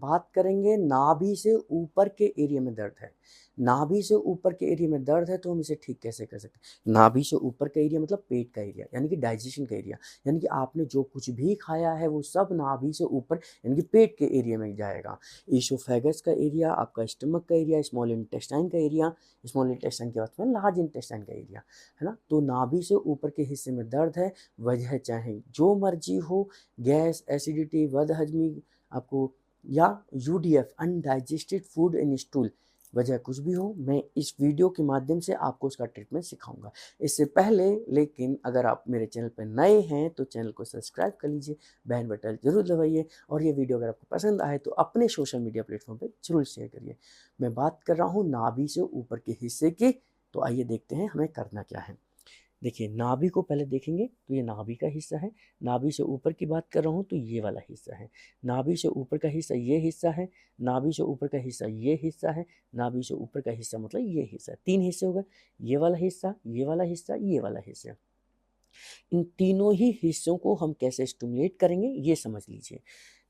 बात करेंगे नाभि से ऊपर के एरिया में दर्द है। नाभि से ऊपर के एरिया में दर्द है तो हम इसे ठीक कैसे कर सकते हैं? नाभि से ऊपर का एरिया मतलब पेट का एरिया, यानी कि डाइजेशन का एरिया, यानी कि आपने जो कुछ भी खाया है वो सब नाभि से ऊपर यानी कि पेट के एरिया में जाएगा। ईसोफेगस का एरिया, आपका स्टमक का एरिया, स्मॉल इंटेस्टाइन का एरिया, स्मॉल इंटेस्टाइन के बाद में लार्ज इंटेस्टाइन का एरिया, है ना। तो नाभि से ऊपर के हिस्से में दर्द है, वजह चाहे जो मर्जी हो, गैस, एसिडिटी, बदहजमी आपको, या UDF undigested food in stool, वजह कुछ भी हो, मैं इस वीडियो के माध्यम से आपको उसका ट्रीटमेंट सिखाऊंगा। इससे पहले लेकिन अगर आप मेरे चैनल पर नए हैं तो चैनल को सब्सक्राइब कर लीजिए, बेल बटन जरूर दबाइए, और ये वीडियो अगर आपको पसंद आए तो अपने सोशल मीडिया प्लेटफॉर्म पर जरूर शेयर करिए। मैं बात कर रहा हूँ नाभि से ऊपर के हिस्से की, तो आइए देखते हैं हमें करना क्या है। देखिए, नाभि को पहले देखेंगे तो ये नाभि का हिस्सा है। नाभि से ऊपर की बात कर रहा हूँ तो ये वाला हिस्सा है। नाभि से ऊपर का हिस्सा ये हिस्सा है। नाभि से ऊपर का हिस्सा ये हिस्सा है। नाभि से ऊपर का हिस्सा मतलब ये हिस्सा। तीन हिस्से हो गए, ये वाला हिस्सा, ये वाला हिस्सा, ये वाला हिस्सा। इन तीनों ही हिस्सों को हम कैसे स्टिमुलेट करेंगे ये समझ लीजिए।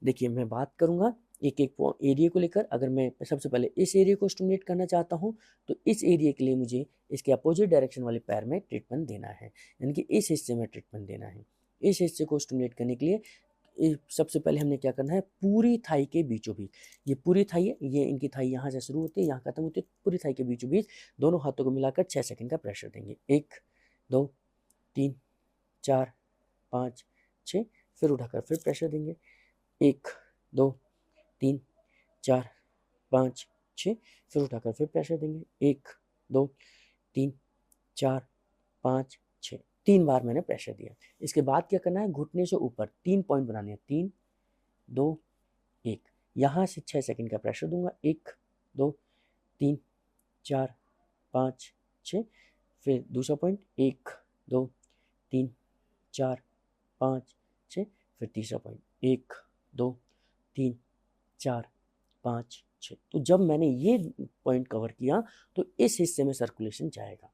देखिए, मैं बात करूंगा एक एक एरिया को लेकर। अगर मैं सबसे पहले इस एरिया को स्टिमुलेट करना चाहता हूं तो इस एरिया के लिए मुझे इसके अपोजिट डायरेक्शन वाले पैर में ट्रीटमेंट देना है, यानी कि इस हिस्से में ट्रीटमेंट देना है। इस हिस्से को स्टिमुलेट करने के लिए सबसे पहले हमने क्या करना है, पूरी थाई के बीचों बीच, ये पूरी थाई है, ये इनकी थाई यहाँ से शुरू होती है, यहाँ खत्म होती है, पूरी थाई के बीचों बीच दोनों हाथों को मिलाकर 6 सेकंड का प्रेशर देंगे। 1 2 3 4 5 6, फिर उठाकर फिर प्रेशर देंगे। 1 2 3 4 5 6, फिर उठाकर फिर प्रेशर देंगे। 1 2 3 4 5 6, 3 बार मैंने प्रेशर दिया। इसके बाद क्या करना है, घुटने से ऊपर 3 पॉइंट बनाने हैं। 3 2 1, यहाँ से 6 सेकंड का प्रेशर दूंगा। 1 2 3 4 5 6, फिर दूसरा पॉइंट 1 2 3 4 5 6, फिर तीसरा पॉइंट 1 2 3 4 5 6। तो जब मैंने ये पॉइंट कवर किया तो इस हिस्से में सर्कुलेशन जाएगा।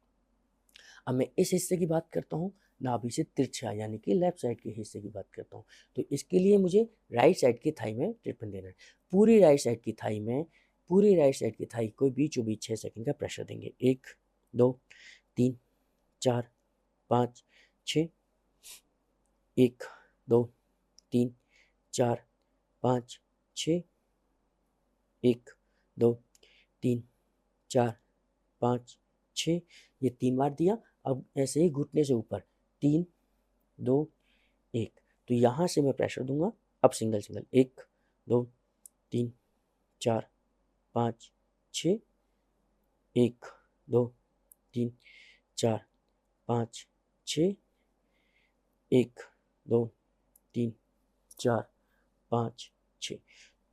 अब मैं इस हिस्से की बात करता हूँ, नाभि से तिरछा यानी कि लेफ्ट साइड के हिस्से की बात करता हूँ। तो इसके लिए मुझे राइट साइड की थाई में ट्रीटमेंट देना है। पूरी राइट साइड की थाई में, पूरी राइट साइड की थाई को बीचों बीच 6 सेकंड का प्रेशर देंगे। 1 2 3 4 5 6, 1 2 3 4 5 6, 1 2 3 4 5 6, ये 3 बार दिया। अब ऐसे ही घुटने से ऊपर 3 2 1, तो यहाँ से मैं प्रेशर दूंगा। अब सिंगल सिंगल 1 2 3 4 5 6, 1 2 3 4 5 6, 1 2 3 4 5 6।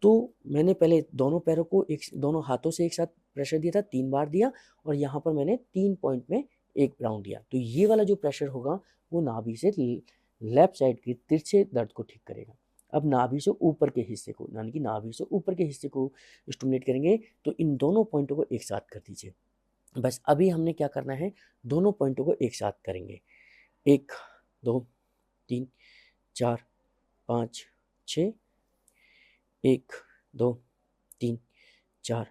तो मैंने पहले दोनों पैरों को दोनों हाथों से एक साथ प्रेशर दिया था, 3 बार दिया, और यहाँ पर मैंने 3 पॉइंट में एक राउंड दिया। तो ये वाला जो प्रेशर होगा वो नाभि से लेफ्ट साइड के तिरछे दर्द को ठीक करेगा। अब नाभि से ऊपर के हिस्से को, यानी कि नाभि से ऊपर के हिस्से को स्टिमुलेट करेंगे। तो इन दोनों पॉइंटों को एक साथ कर दीजिए। बस अभी हमने क्या करना है, दोनों पॉइंटों को एक साथ करेंगे। 1 2 3 4 5 6, 1 2 3 4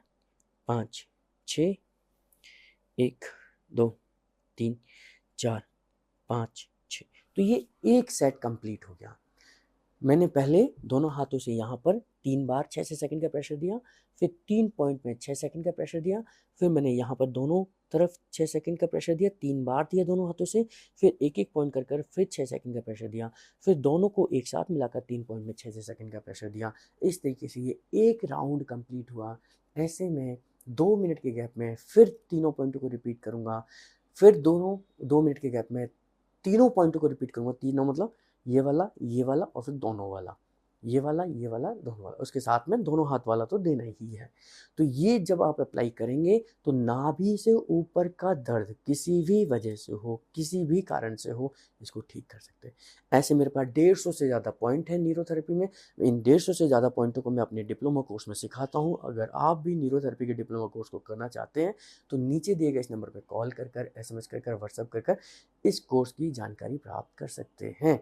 5 6, 1 2 3 4 5 6। तो ये एक सेट कंप्लीट हो गया। मैंने पहले दोनों हाथों से यहाँ पर 3 बार 6 सेकंड का प्रेशर दिया, फिर 3 पॉइंट में 6 सेकंड का प्रेशर दिया, फिर मैंने यहाँ पर दोनों तरफ 6 सेकंड का प्रेशर दिया, 3 बार दिया दोनों हाथों से, फिर एक एक पॉइंट कर कर फिर 6 सेकंड का प्रेशर दिया, फिर दोनों को एक साथ मिलाकर 3 पॉइंट में 6 सेकंड का प्रेशर दिया। इस तरीके से ये एक राउंड कंप्लीट हुआ। ऐसे में 2 मिनट के गैप में फिर तीनों पॉइंटों को रिपीट करूँगा, फिर दोनों 2 मिनट के गैप में तीनों पॉइंटों को रिपीट करूँगा। तीनों मतलब ये वाला और फिर दोनों वाला, ये वाला दोनों वाला, उसके साथ में दोनों हाथ वाला तो देना ही है। तो ये जब आप अप्लाई करेंगे तो नाभि से ऊपर का दर्द किसी भी वजह से हो, किसी भी कारण से हो, इसको ठीक कर सकते हैं। ऐसे मेरे पास 150 से ज़्यादा पॉइंट है न्यूरोथेरेपी में। इन 150 से ज़्यादा पॉइंटों को मैं अपने डिप्लोमा कोर्स में सिखाता हूँ। अगर आप भी न्यूरोथेरेपी के डिप्लोमा कोर्स को करना चाहते हैं तो नीचे दिए गए इस नंबर पर कॉल कर कर, SMS कर कर, व्हाट्सअप कर कर इस कोर्स की जानकारी प्राप्त कर सकते हैं।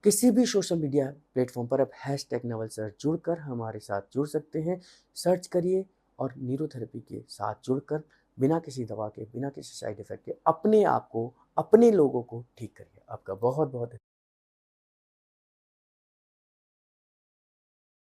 किसी भी सोशल मीडिया प्लेटफॉर्म पर आप हैशटैग नवल सर जुड़कर हमारे साथ जुड़ सकते हैं। सर्च करिए और न्यूरोथेरेपी के साथ जुड़कर बिना किसी दवा के, बिना किसी साइड इफ़ेक्ट के अपने आप को, अपने लोगों को ठीक करिए। आपका बहुत-बहुत